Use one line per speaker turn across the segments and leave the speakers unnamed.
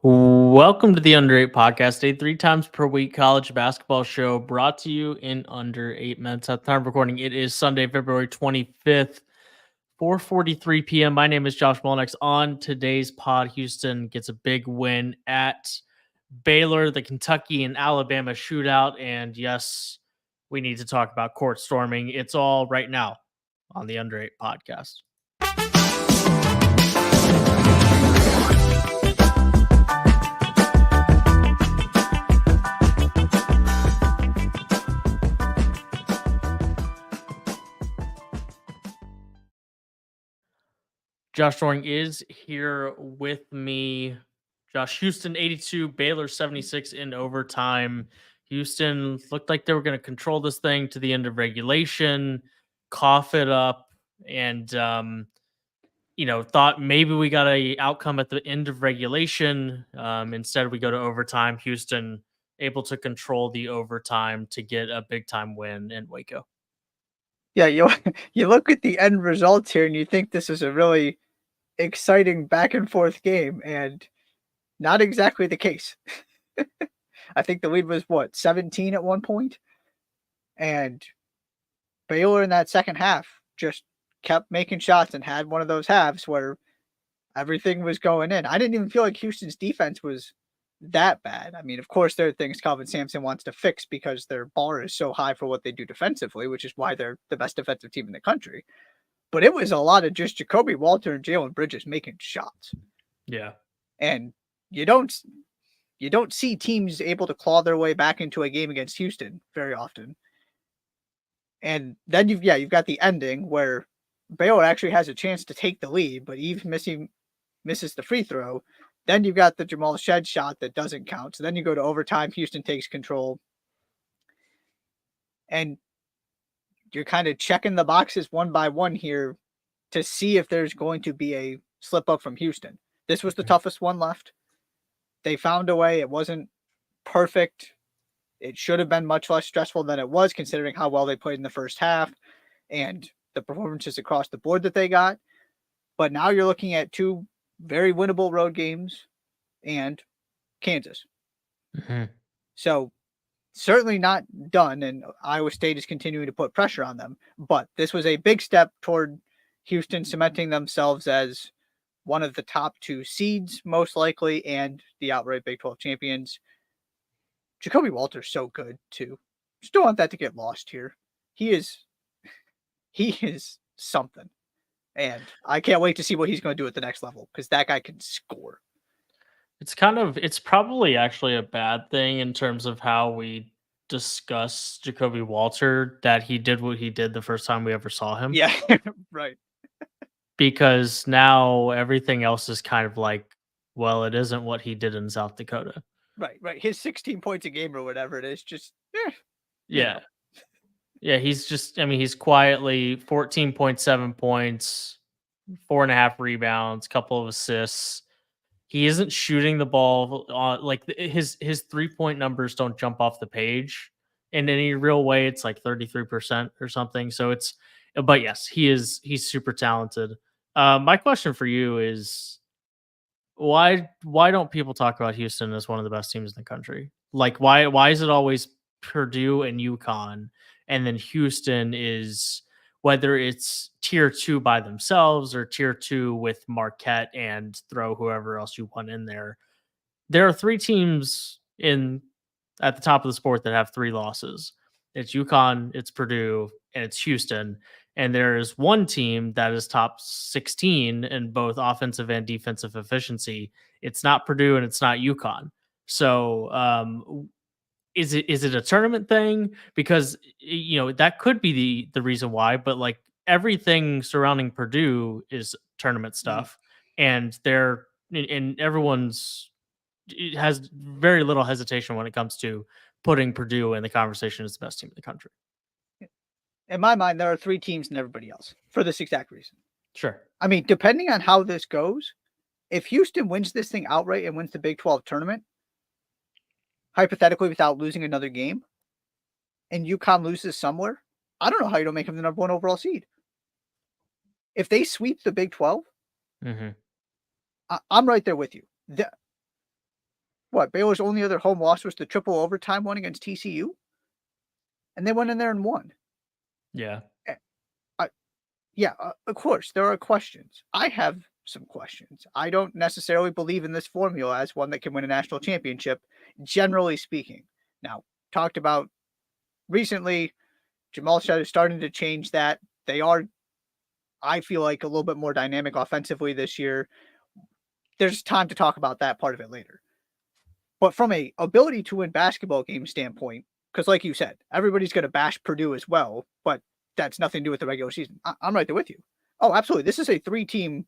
Welcome to the Under 8 podcast, a 3 times per week college basketball show brought to you in under 8 minutes. At the time of recording, it is Sunday, February 25th, 4:43 p.m. My name is Josh Mullenix. On today's pod, Houston gets a big win at Baylor, the Kentucky and Alabama shootout. And yes, we need to talk about court storming. It's all right now on the Under 8 podcast. Josh Doering is here with me. Josh, Houston 82, Baylor 76 in overtime. Houston looked like they were going to control this thing to the end of regulation, cough it up, and thought maybe we got a outcome at the end of regulation. Instead, we go to overtime. Houston able to control the overtime to get a big time win in Waco.
Yeah, you you look at the end results here and you think this is a really exciting back and forth game, and not exactly the case. I think the lead was 17 at one point, and Baylor in that second half just kept making shots and had one of those halves where everything was going in. I didn't even feel like Houston's defense was that bad. I mean, of course, there are things Calvin Sampson wants to fix because their bar is so high for what they do defensively, which is why they're the best defensive team in the country. But it was a lot of just Jacoby Walter and Jalen Bridges making shots.
Yeah.
And you don't see teams able to claw their way back into a game against Houston very often. And then you've got the ending where Baylor actually has a chance to take the lead, but Eve misses the free throw. Then you've got the Jamal Shed shot that doesn't count. So then you go to overtime. Houston takes control. And you're kind of checking the boxes one by one here to see if there's going to be a slip up from Houston. This was the toughest one left. They found a way. It wasn't perfect. It should have been much less stressful than it was, considering how well they played in the first half and the performances across the board that they got. But now you're looking at two very winnable road games and Kansas.
Mm-hmm.
So certainly not done, and Iowa State is continuing to put pressure on them. But this was a big step toward Houston cementing themselves as one of the top two seeds, most likely, and the outright Big 12 champions. Jacoby Walter's so good, too. Just don't want that to get lost here. He is something. And I can't wait to see what he's going to do at the next level, because that guy can score.
It's probably actually a bad thing in terms of how we discuss Jacoby Walter, that he did what he did the first time we ever saw him.
Yeah, right.
Because now everything else is kind of like, well, it isn't what he did in South Dakota.
Right. His 16 points a game or whatever it is, just,
yeah. Yeah, he's quietly 14.7 points, 4.5 rebounds, couple of assists. He isn't shooting the ball his 3-point numbers don't jump off the page in any real way. It's like 33% or something. So but yes, he's super talented. My question for you is why don't people talk about Houston as one of the best teams in the country? Like why is it always Purdue and UConn, and then Houston is, whether it's tier 2 by themselves or tier 2 with Marquette and throw whoever else you want in there. There are 3 teams at the top of the sport that have 3 losses. It's UConn, it's Purdue, and it's Houston. And there is one team that is top 16 in both offensive and defensive efficiency. It's not Purdue and it's not UConn. So is it a tournament thing? Because that could be the reason why, but like everything surrounding Purdue is tournament stuff, and everyone's has very little hesitation when it comes to putting Purdue in the conversation as the best team in the country.
In my mind, there are 3 teams and everybody else for this exact reason.
Sure.
I mean, depending on how this goes, if Houston wins this thing outright and wins the Big 12 tournament, hypothetically without losing another game, and UConn loses somewhere, I don't know how you don't make them the number 1 overall seed. If they sweep the Big 12, I'm right there with you. what, Baylor's only other home loss was the triple overtime one against TCU? And they went in there and won.
Yeah.
Yeah, of course, there are questions. I have some questions. I don't necessarily believe in this formula as one that can win a national championship, generally speaking. Now, talked about recently, Jamal Shead is starting to change that. They are, I feel like, a little bit more dynamic offensively this year. There's time to talk about that part of it later. But from a ability to win basketball game standpoint, because like you said, everybody's going to bash Purdue as well, but that's nothing to do with the regular season. I'm right there with you. Oh, absolutely. This is a 3-team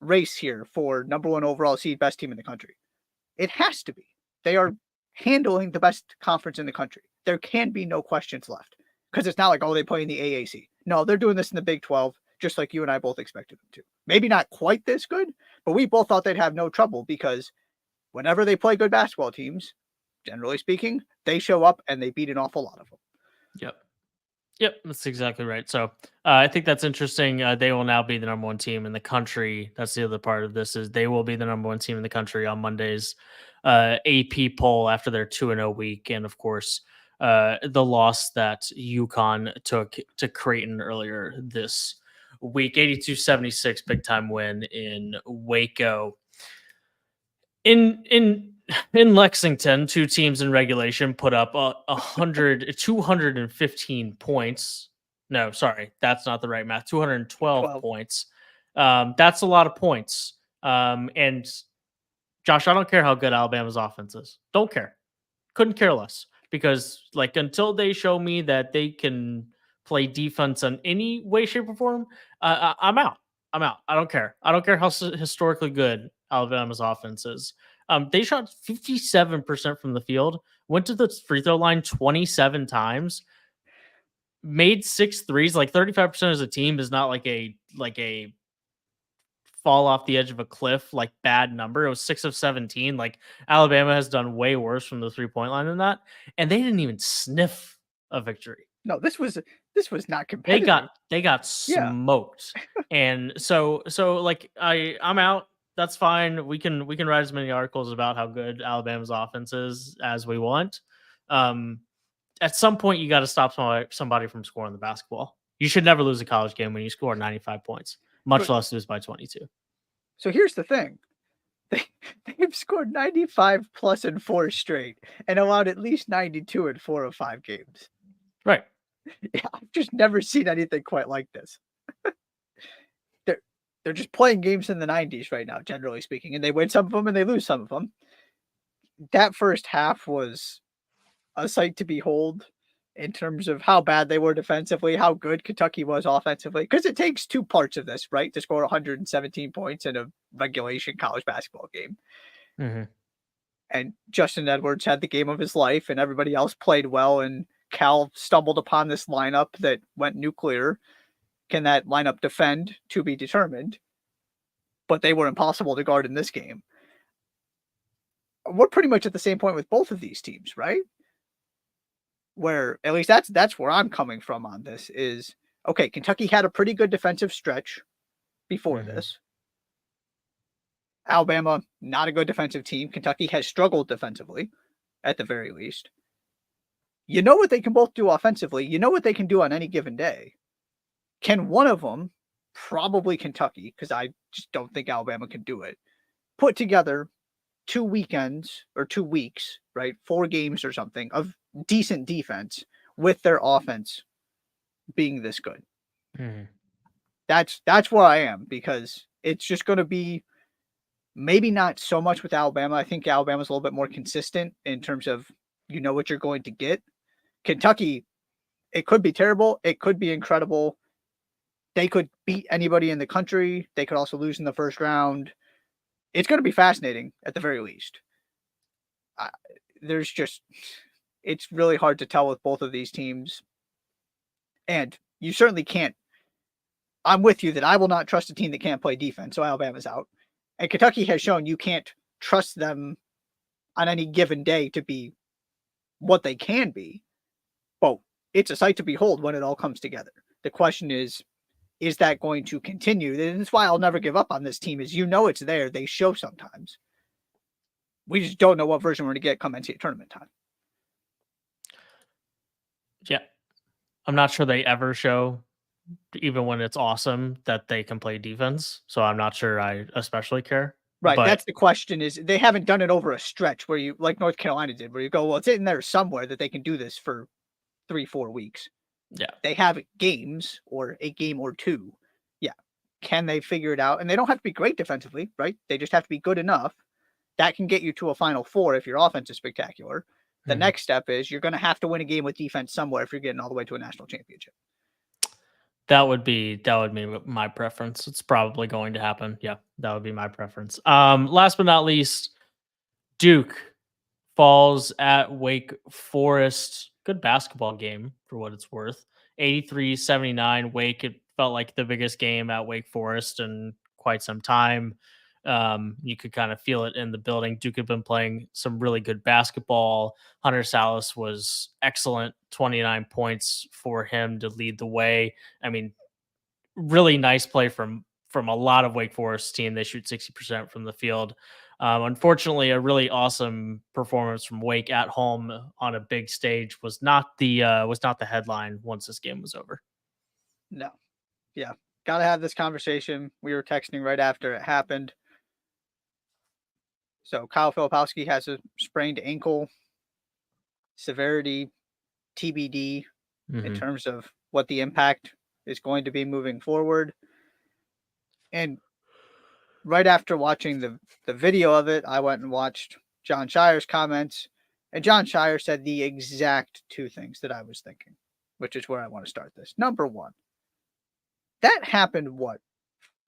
race here for number 1 overall seed, best team in the country. It has to be. They are handling the best conference in the country. There can be no questions left because it's not like, oh, they play in the AAC. No, they're doing this in the Big 12, just like you and I both expected them to. Maybe not quite this good, but we both thought they'd have no trouble because whenever they play good basketball teams, generally speaking, they show up and they beat an awful lot of them.
Yep. Yep, that's exactly right. So I think that's interesting. They will now be the number 1 team in the country. That's the other part of this is they will be the number 1 team in the country on Monday's AP poll after their 2-0 week, and of course the loss that UConn took to Creighton earlier this week, 82-76, big time win in Waco. In Lexington, 2 teams in regulation put up 215 points. No, sorry, that's not the right math. 212
12.
points. That's a lot of points. And Josh, I don't care how good Alabama's offense is. Don't care. Couldn't care less because like until they show me that they can play defense in any way, shape, or form, I'm out. I'm out. I don't care. I don't care how historically good Alabama's offense is. They shot 57% from the field, went to the free throw line 27 times, made 6 threes. Like 35% as a team is not like a fall off the edge of a cliff, like bad number. It was 6 of 17. Like Alabama has done way worse from the 3-point line than that. And they didn't even sniff a victory.
No, this was not competitive.
They got smoked. And so like I'm out. That's fine. We can write as many articles about how good Alabama's offense is as we want. At some point you got to stop somebody from scoring the basketball. You should never lose a college game when you score 95 points, much less lose by 22.
So here's the thing. They've scored 95 plus in 4 straight and allowed at least 92 in 4 of 5 games.
Right.
Yeah, I've just never seen anything quite like this. They're just playing games in the 90s right now, generally speaking, and they win some of them and they lose some of them. That first half was a sight to behold in terms of how bad they were defensively, how good Kentucky was offensively, because it takes 2 parts of this, right, to score 117 points in a regulation college basketball game.
Mm-hmm.
And Justin Edwards had the game of his life, and everybody else played well, and Cal stumbled upon this lineup that went nuclear. Can that lineup defend? To be determined. But they were impossible to guard in this game. We're pretty much at the same point with both of these teams, right? Where at least that's where I'm coming from on this is, okay, Kentucky had a pretty good defensive stretch before this. Alabama, not a good defensive team. Kentucky has struggled defensively, at the very least. You know what they can both do offensively. You know what they can do on any given day. Can one of them, probably Kentucky, because I just don't think Alabama can do it, put together 2 weekends or 2 weeks, right? 4 games or something of decent defense with their offense being this good. That's where I am, because it's just going to be maybe not so much with Alabama. I think Alabama's a little bit more consistent in terms of you know what you're going to get. Kentucky, it could be terrible. It could be incredible. They could beat anybody in the country. They could also lose in the first round. It's going to be fascinating at the very least. It's really hard to tell with both of these teams. And you certainly can't. I'm with you that I will not trust a team that can't play defense. So Alabama's out. And Kentucky has shown you can't trust them on any given day to be what they can be. But it's a sight to behold when it all comes together. The question is that going to continue? And that's why I'll never give up on this team is, you know, it's there. They show sometimes. We just don't know what version we're going to get come NCAA tournament time.
Yeah. I'm not sure they ever show, even when it's awesome, that they can play defense. So I'm not sure I especially care.
Right.
But
That's the question, is they haven't done it over a stretch where you, like North Carolina did, where you go, well, it's in there somewhere that they can do this for 3-4 weeks.
yeah,
They have games or a game or two. Yeah. Can they figure it out? And they don't have to be great defensively, right? They just have to be good enough. That can get you to a Final Four if your offense is spectacular. The next step is you're going to have to win a game with defense somewhere if you're getting all the way to a national championship.
that would be my preference. It's probably going to happen. Yeah, that would be my preference. Last but not least, Duke falls at Wake Forest. Good basketball game for what it's worth. 83-79 Wake. It felt like the biggest game at Wake Forest in quite some time. You could kind of feel it in the building. Duke had been playing some really good basketball. Hunter Salas was excellent. 29 points for him to lead the way. I mean, really nice play from a lot of Wake Forest team. They shoot 60% from the field. Unfortunately, a really awesome performance from Wake at home on a big stage was not the headline once this game was over.
No. Yeah. Got to have this conversation. We were texting right after it happened. So Kyle Filipowski has a sprained ankle, severity TBD in terms of what the impact is going to be moving forward. And right after watching the video of it, I went and watched John Shire's comments, and John Shire said the exact two things that I was thinking, which is where I want to start this. Number one, that happened, what,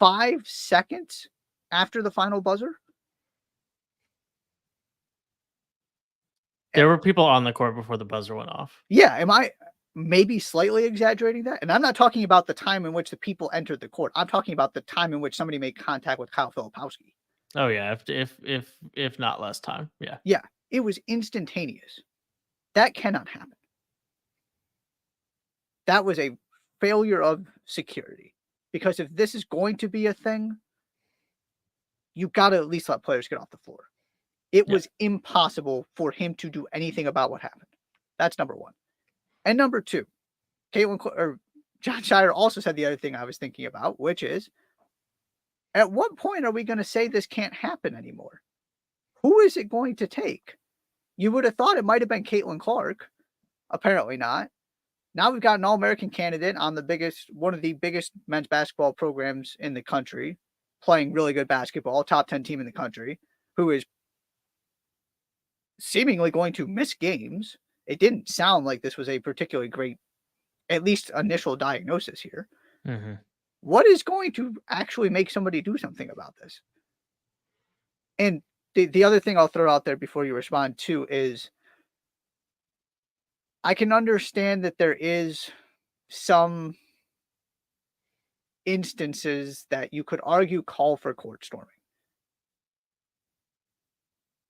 5 seconds after the final buzzer?
There were people on the court before the buzzer went off.
Yeah, am I maybe slightly exaggerating that? And I'm not talking about the time in which the people entered the court. I'm talking about the time in which somebody made contact with Kyle Filipowski.
Oh yeah, if not less time. Yeah.
Yeah, it was instantaneous. That cannot happen. That was a failure of security. Because if this is going to be a thing, you got to at least let players get off the floor. It was impossible for him to do anything about what happened. That's number one. And number two, John Shire also said the other thing I was thinking about, which is, at what point are we going to say this can't happen anymore? Who is it going to take? You would have thought it might have been Caitlin Clark. Apparently not. Now we've got an All-American candidate on one of the biggest men's basketball programs in the country, playing really good basketball, top 10 team in the country, who is seemingly going to miss games. It didn't sound like this was a particularly great, at least initial diagnosis here. What is going to actually make somebody do something about this? And the other thing I'll throw out there before you respond to is, I can understand that there is some instances that you could argue call for court storming.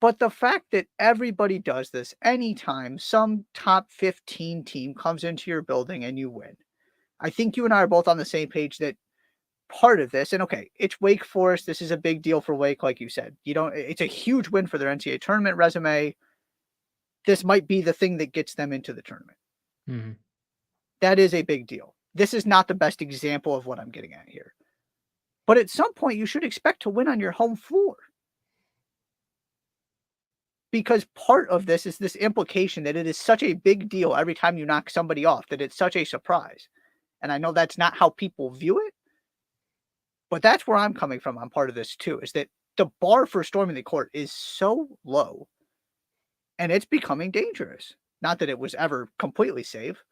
But the fact that everybody does this anytime some top 15 team comes into your building and you win, I think you and I are both on the same page that part of this, and okay, it's Wake Forest. This is a big deal for Wake, like you said. It's a huge win for their NCAA tournament resume. This might be the thing that gets them into the tournament. That is a big deal. This is not the best example of what I'm getting at here. But at some point, you should expect to win on your home floor. Because part of this is this implication that it is such a big deal every time you knock somebody off, that it's such a surprise. And I know that's not how people view it, but that's where I'm coming from on part of this too, is that the bar for storming the court is so low, and it's becoming dangerous. Not that it was ever completely safe,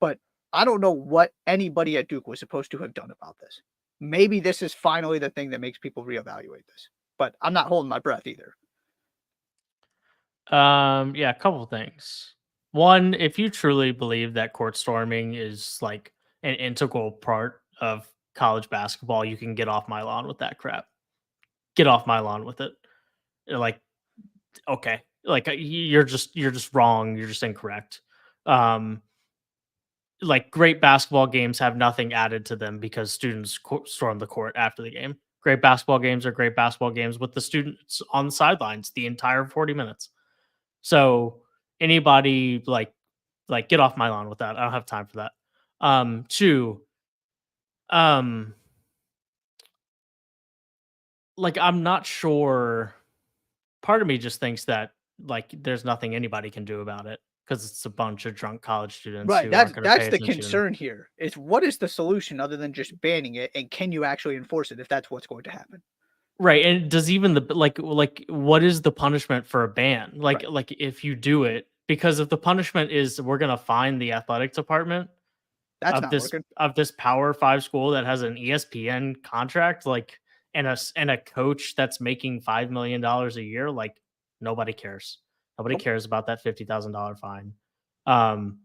but I don't know what anybody at Duke was supposed to have done about this. Maybe this is finally the thing that makes people reevaluate this, but I'm not holding my breath either.
Yeah, a couple things. One, if you truly believe that court storming is like an integral part of college basketball, you can get off my lawn with that crap. Get off my lawn with it. Like, okay, like you're just wrong. You're just incorrect. Like, great basketball games have nothing added to them because students storm the court after the game. Great basketball games are great basketball games with the students on the sidelines the entire 40 minutes. So anybody like get off my lawn with that. I don't have time for that. Two, um, like I'm not sure. Part of me just thinks that like there's nothing anybody can do about it because it's a bunch of drunk college students
Right,
who aren't going to pay
that's the
attention.
concern here, is what is the solution other than just banning it, and can you actually enforce it if that's what's going to happen?
Right, and does even the like what is the punishment for a ban?
Right.
Like if you do it, because if the punishment is we're gonna fine the athletic department
That's not working.
of this Power 5 school that has an ESPN contract, like and a coach that's making $5 million a year, like nobody cares. Nobody
Nope.
cares about that $50,000 fine. Um,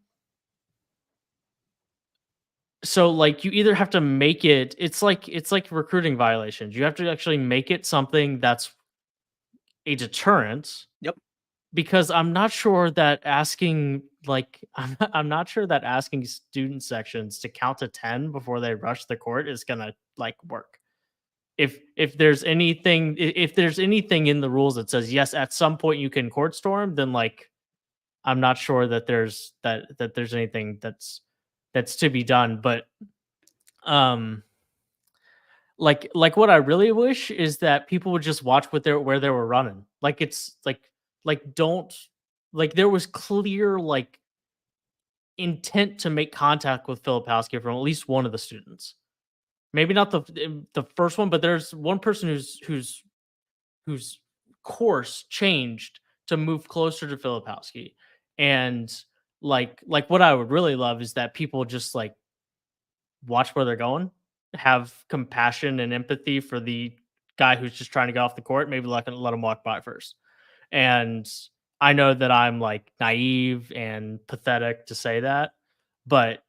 so like you either have to make it, it's like recruiting violations. You have to actually make it something that's a deterrent
Yep.
because I'm not sure that asking like I'm not sure that asking student sections to count to 10 before they rush the court is gonna like work. If there's anything if there's anything in the rules that says yes, at some point you can court storm, then like I'm not sure that there's anything that's to be done. But um like what I really wish is that people would just watch what they're where they were running. Like it's like don't like there was clear like intent to make contact with Filipowski from at least one of the students. Maybe not the first one, but there's one person whose course changed to move closer to Filipowski. And like what I would really love is that people just like watch where they're going, have compassion and empathy for the guy who's just trying to get off the court, maybe let him walk by first. And I know that I'm like naive and pathetic to say that, but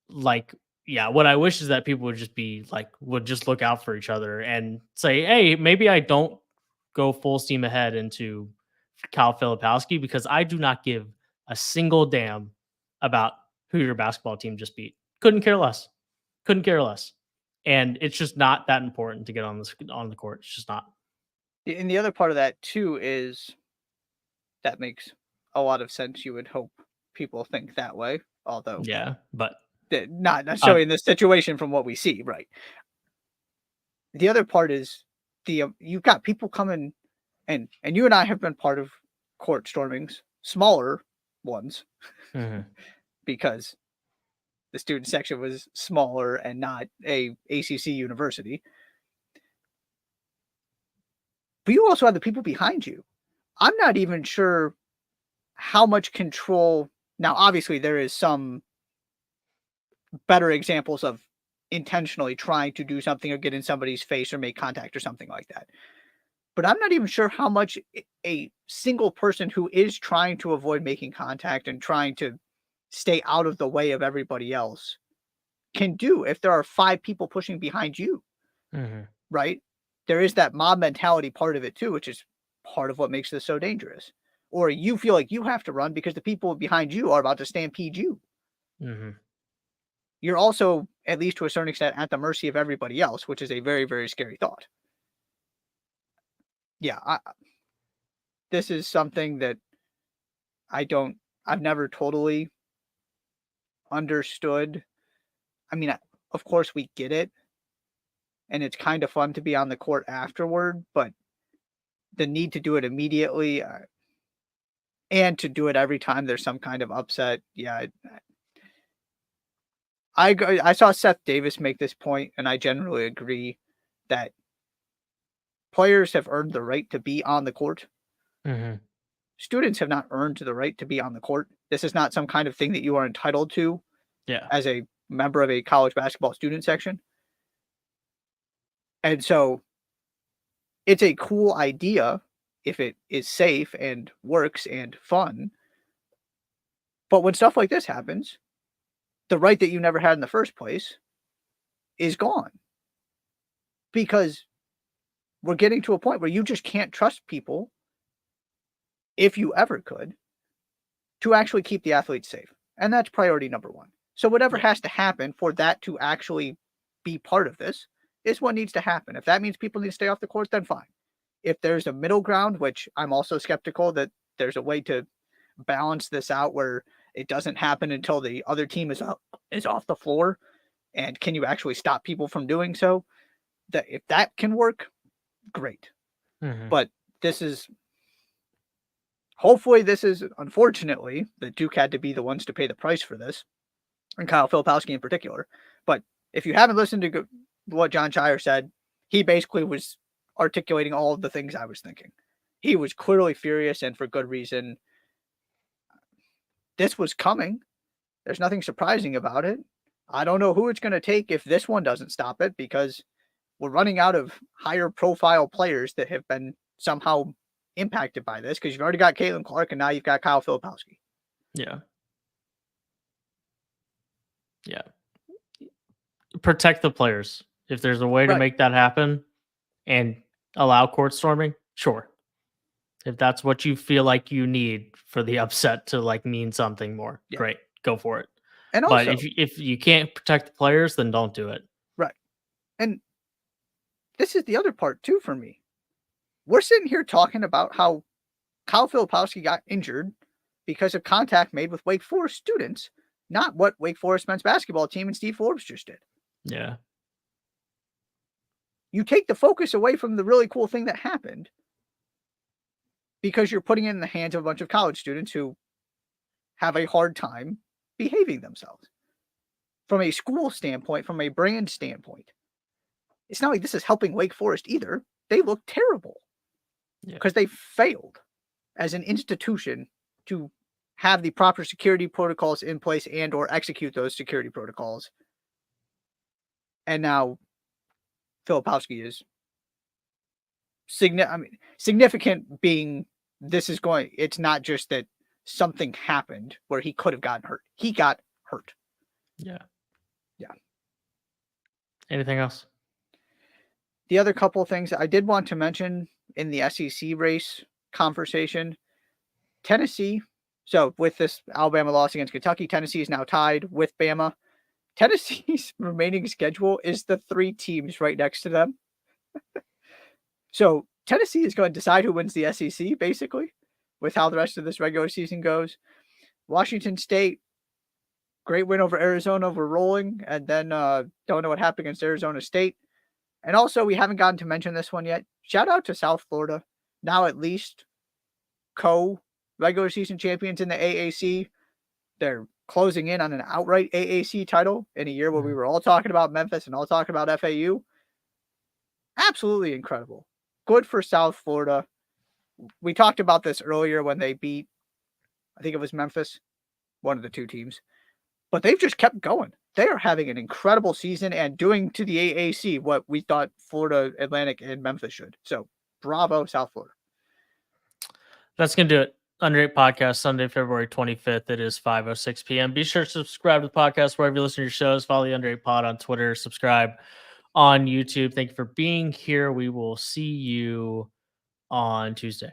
like, yeah, what I wish is that people would just be like, would just look out for each other and say, hey, maybe I don't go full steam ahead into Kyle Filipowski because I do not give a single damn about who your basketball team just beat. Couldn't care less. Couldn't care less. And it's just not that important to get on the court. It's just not.
And the other part of that too is that makes a lot of sense. You would hope people think that way, although
Yeah, but
not
uh,
necessarily in this situation from what we see. Right. The other part is you've got people coming, and you and I have been part of court stormings, smaller ones,
mhm,
because the student section was smaller and not a ACC university. But you also have the people behind you. I'm not even sure how much control. Now, obviously, there is some better examples of intentionally trying to do something or get in somebody's face or make contact or something like that. But I'm not even sure how much a single person who is trying to avoid making contact and trying to stay out of the way of everybody else can do if there are 5 people pushing behind you,
mhm,
right? There is that mob mentality part of it too, which is part of what makes this so dangerous. Or you feel like you have to run because the people behind you are about to stampede you.
mhm.
You're also, at least to a certain extent, at the mercy of everybody else, which is a very, very scary thought. Yeah, this is something that I don't, I've never totally understood. I mean, of course, we get it, and it's kind of fun to be on the court afterward, but the need to do it immediately and to do it every time there's some kind of upset. Yeah, I saw Seth Davis make this point, and I generally agree that players have earned the right to be on the court.
Mhm.
Students have not earned the right to be on the court. This is not some kind of thing that you are entitled to
Yeah.
as a member of a college basketball student section. And so it's a cool idea if it is safe and works and fun. But when stuff like this happens, the right that you never had in the first place is gone because we're getting to a point where you just can't trust people, if you ever could, to actually keep the athletes safe. And that's priority number one. So whatever
Yeah.
has to happen for that to actually be part of this is what needs to happen. If that means people need to stay off the court, then fine. If there's a middle ground, which I'm also skeptical that there's a way to balance this out where it doesn't happen until the other team is off the floor, and can you actually stop people from doing so? That if that can work, great. But hopefully this is, unfortunately, that Duke had to be the ones to pay the price for this, and Kyle Filipowski in particular. But if you haven't listened to what John Shire said, he basically was articulating all of the things I was thinking. He was clearly furious, and for good reason. This was coming. There's nothing surprising about it. I don't know who it's going to take if this one doesn't stop it, because we're running out of higher profile players that have been somehow impacted by this, because you've already got Caitlin Clark and now you've got Kyle Filipowski.
Yeah. Yeah. Protect the players. If there's a way to make that happen and allow court storming, sure. If that's what you feel like you need for the upset to like mean something more, great, go for it.
And also,
but if you can't protect the players, then don't do it.
Right. And this is the other part too for me. We're sitting here talking about how Kyle Filipowski got injured because of contact made with Wake Forest students, not what Wake Forest men's basketball team and Steve Forbes just did.
Yeah.
You take the focus away from the really cool thing that happened because you're putting it in the hands of a bunch of college students who have a hard time behaving themselves. From a school standpoint, from a brand standpoint, it's not like this is helping Wake Forest either. They look terrible because they failed as an institution to have the proper security protocols in place and or execute those security protocols. And now Filipowski is significant, being it's not just that something happened where he could have gotten hurt. He got hurt.
Yeah.
Yeah.
Anything else?
The other couple of things I did want to mention in the SEC race conversation, Tennessee. So with this Alabama loss against Kentucky, Tennessee is now tied with Bama. Tennessee's remaining schedule is the 3 teams right next to them. So Tennessee is going to decide who wins the SEC, basically, with how the rest of this regular season goes. Washington State, great win over Arizona. We're rolling. And then don't know what happened against Arizona State. And also, we haven't gotten to mention this one yet. Shout out to South Florida. Now at least regular season champions in the AAC. They're closing in on an outright AAC title in a year where we were all talking about Memphis and all talking about FAU. Absolutely incredible. Good for South Florida. We talked about this earlier when they beat, I think it was Memphis, one of the 2 teams. But they've just kept going. They are having an incredible season and doing to the AAC what we thought Florida Atlantic and Memphis should. So bravo, South Florida.
That's going to do it. Under 8 podcast, Sunday, February 25th. It is 5:06 p.m. Be sure to subscribe to the podcast wherever you listen to your shows. Follow the Under 8 Pod on Twitter. Subscribe on YouTube. Thank you for being here. We will see you on Tuesday.